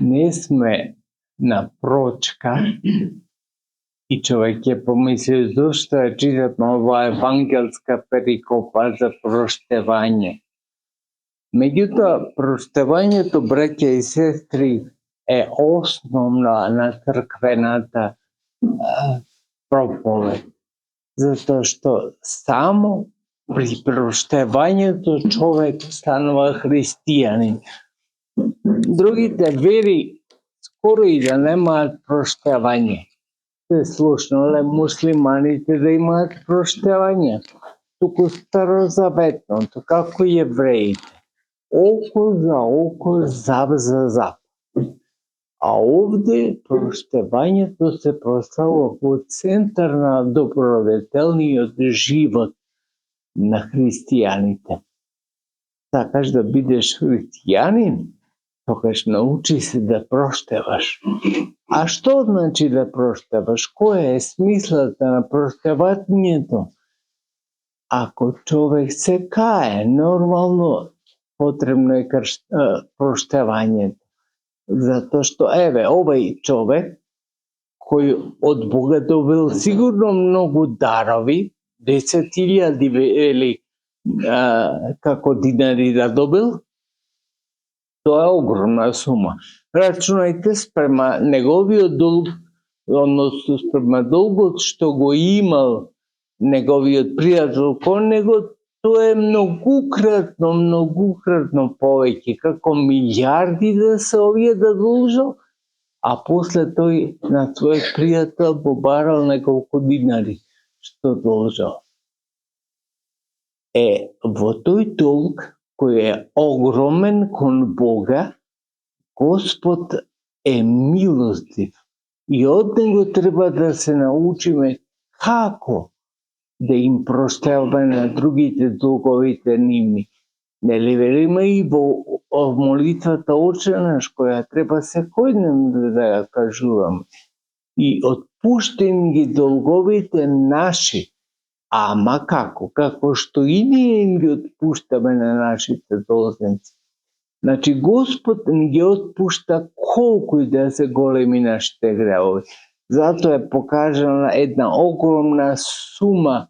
не сме на прочка и човек ќе помисли зошто ја читаме ова евангелска перикопа за проштевање. Меѓутоа, проштевањето, браќа и сестри, е основна на црквената проповед. Затоа што само при проштевањето човек станува христијанин. Другите вери скоро и да немаат проштевање. Се слушнале муслиманите да имаат проштевање. Туку старозаветното, како јевреите, око за око, зап за зап. А овде проштевањето се поставува во центар на добродетелниот живот на христијаните. Сакаш да бидеш христијанин, тогаш научи се да проштеваш. А што значи да проштеваш? Која е смислата на проштевањето? Ако човек се кае, нормално потребно е проштевањето. Затоа што, еве, овај човек, кој од Бога добил сигурно многу дарови, 10.000 вели како динари да добил, тоа е огромна сума. Рачунајте спрема неговиот долг, односно спрема долгот што го имал неговиот пријател кон него, тоа е многукратно повеќе, како милиарди да се овие да должал, а после тој на свој пријател побарал неколку динари што должал. Во тој долг, кој е огромен кон Бога, Господ е милостив и од него треба да се научиме како да им проштеваме на другите долговите нивни. Нели велиме и во молитвата Отче наш, која треба секојдневно да ја кажуваме. И отпуштени ги долговите наши. Ама како? Како што и ние им ги отпуштаме на нашите должници. Значи, Господ ни ги отпушта колку и да се големи нашите гревови. Затоа е покажана една огромна сума,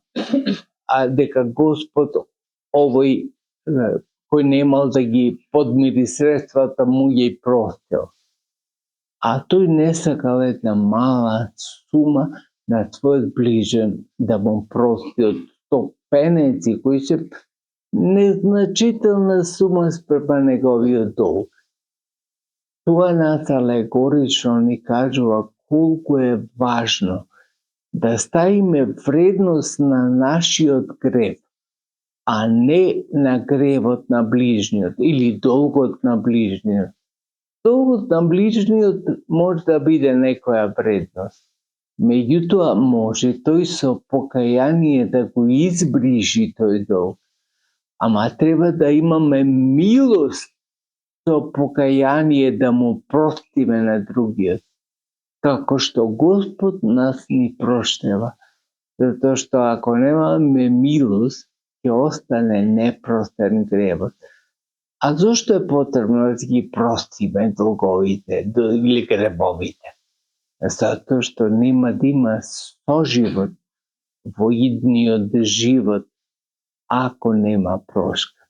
а дека Господ овој кој немал да ги подмири средствата му ги простил. А тој не сакал една мала сума на својот ближен да му прости од 100 пенеци, кои се незначителна сума спрема неговиот долг. Тоа нас алегорично ни кажува колку е важно да ставиме вредност на нашиот грев, а не на гревот на ближниот или долгот на ближниот. Долгот на ближниот може да биде некоја вредност. Меѓутоа, може тој со покаяние да го избрижи тој долг. Ама треба да имаме милост со покаяние да му простиме на другиот. Како што Господ нас ни проштева. Затоа што ако немаме милост, ќе остане непростен гревот. А зошто е потребно да ги простиме долговите или гребовите? Затоа што нема да има соживот во идниот живот ако нема прошка.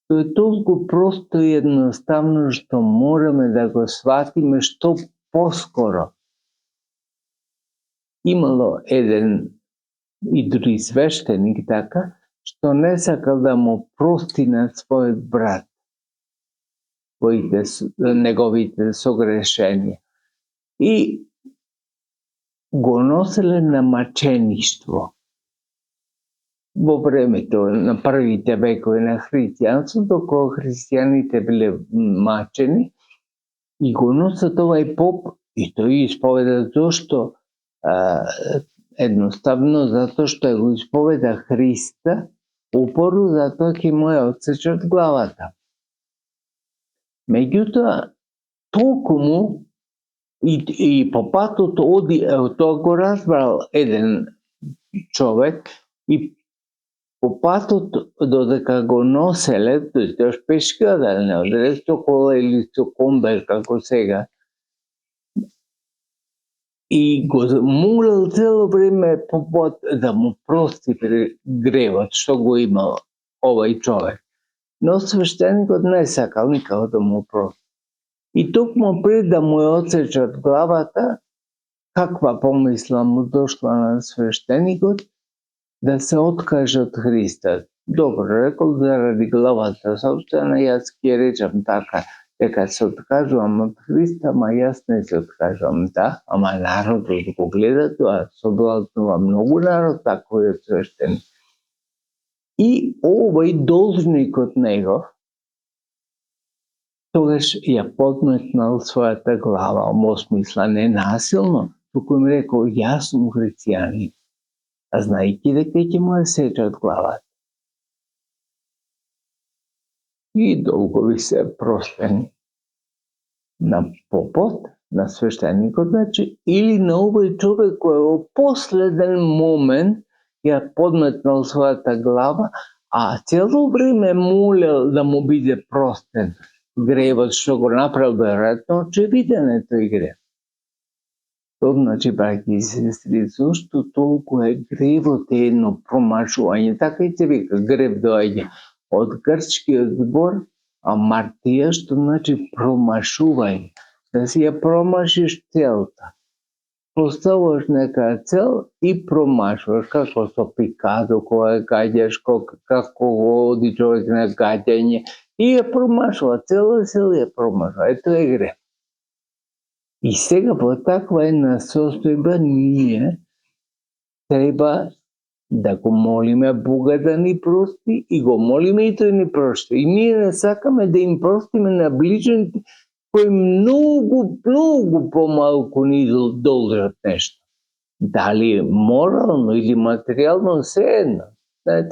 Тоа е толку просто и едноставно што мораме да го сватиме што поскоро. Имало еден и други свештеник така, што не сакал да му прости на својот брат неговите согрешенија. И го носеле на мачеништво. Во времето на првите векови на христијанството, кога христијаните биле мачени, и го носат овај поп, и тој исповеда зошто едноставно затоа што го исповеда Христа, упору затоа ќе му ја отсечат главата. Меѓутоа, толкому и попатот оди, тоа го разбрал еден човек и по патот додека го носеле, тој пешка, да не оде со кола или со комбер како сега, и го молел цело време попот да му прости гревот што го имал овој човек. Но свештеникот не сакал никако да му прости. И токму пред да му ја отсечат главата, каква помисла му дошла на свештеникот? Да се откаже од Христа. Добро, рекол, заради главата собствена, јас ќе речам така, дека се откажувам од Христа, ама јас не се откажувам, да, ама народот го гледа тоа, соблазнува многу народ, тако е свештеник. И овој должникот негов, тогаш ја подметнал својата глава, осмисла не насилно, туку им рекол, јас сум христијанин, а знајќи дека ќе му ја сечат главата. И долгови се простени на попот, на свештеникот, значи, или на овој човек кој во последен момент ја подметнал својата глава, а цело време молел да му биде простен гревот што го направил, веројатно очевиден е тој грев. Тоа значи, браќи и сестри, зошто толку е гревот е едно промашување, така и се вика, грев доаѓа од грчкиот збор амартија, што значи промашување, да си ја промашиш целта. Поставуваш нека цел и промашуваш, како со Пикадо, кога гаѓаш, како оди човек на гаѓање, и ја промашува, цела ја промашува, ето е грев. И сега во таква една состојба ние треба да го молиме Бога да ни прости и го молиме и тој ни прости. И ние не сакаме да им простиме на ближните кои многу помалку ни должат нешто. Дали морално или материјално, се едно.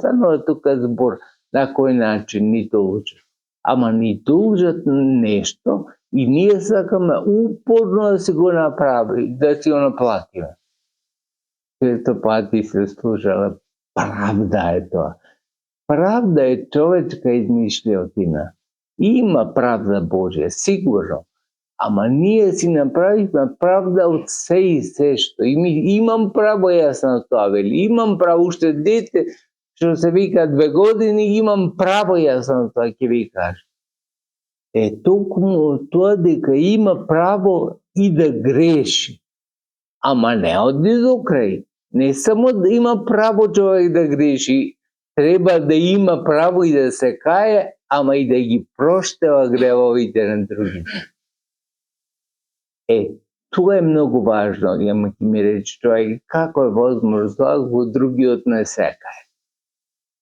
Цано е тука збор на кој начин ни должат. Ама ни должат нешто и ние сакаме упорно да си го направи, да си го наплатиме. Често пати се слушала, правда е тоа. Правда е човечка измишлјотина. Има правда Божја, сигурно. Ама ние си направивме правда од се и се што. Имам право јас на тоа, вели. Имам право, уште дете, што се вика 2 години, имам право јас на тоа, ќе ви кажа. Токму тоа дека има право и да греши. Ама не оди до крај. Не само да има право човек да греши, треба да има право и да се кае, ама и да ги проштева гревовите на другите. Тоа е многу важно, ќе ми рече човек, како е возможно тоа во другиот не се кае.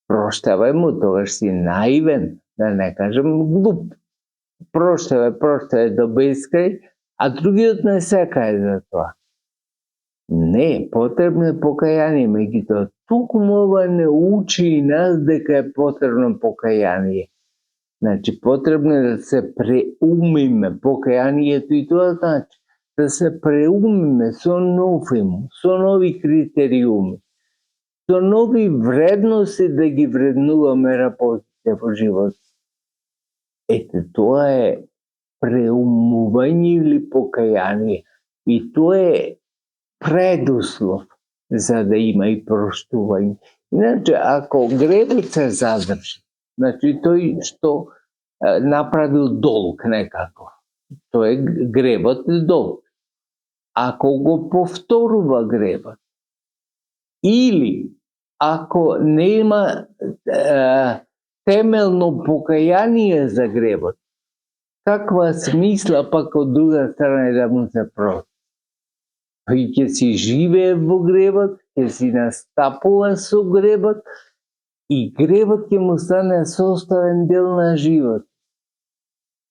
Проштевај му, тогаш си наивен, да не кажем глуп. Проштевај до бескрај, а другиот не се кае за тоа. Не, потребно е покаяние, меѓутоа токму ова не учи и нас дека е потребно покаяние. Значи, потребно е да се преумиме, покаянието и тоа значи да се преумиме со нов ум, со нови критериуми, со нови вредности да ги вреднуваме работите во живот. Тоа е преумување или покаяние. И тоа е предуслов за да има и проштување. Иначе, ако гревот се задржи, значи тој што направил долг некако, тој е гревот е долг. Ако го повторува гревот, или ако нема темелно покаяние за гревот, каква смисла пак од друга страна да му се прости? Тој ќе си живее во гревот, ќе си настапува со гревот и гревот ќе му стане составен дел на живот.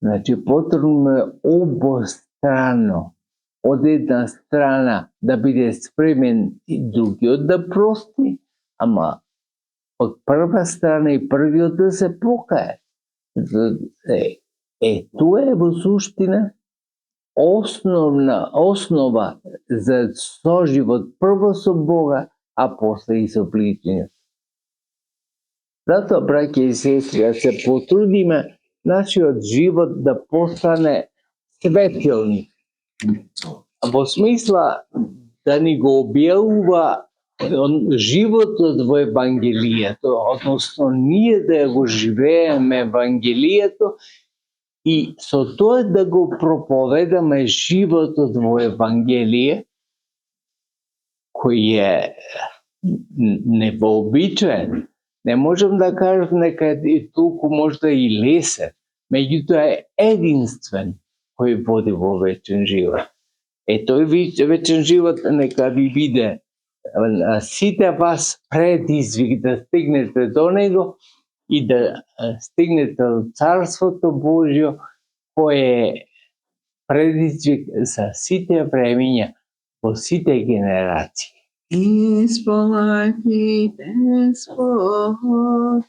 Значи, потребно е обострано, од една страна да биде спремен и другиот да прости, ама од прва страна и првиот да се покае. Тоа е во суштина основа за соживот, прво со Бога, а после и со ближниот. Zato, braće i sestre, da se potrudime нашиот живот да постане светилни. Во смисла да ни го објавува животот во Евангелието, односно ние да го живееме Евангелието и со тоа да го проповедаме животот во Евангелие, кој е невообичаен. Не можам да кажам дека е толку можда и лесен, меѓутоа е единствен кој води во вечен живот. Тој вечен живот нека ви биде сите вас предизвик да стигнете до него и да стигнете до Царството Божјо, кој е предизвик за сите времења, во сите генерации. Исполнite Господа.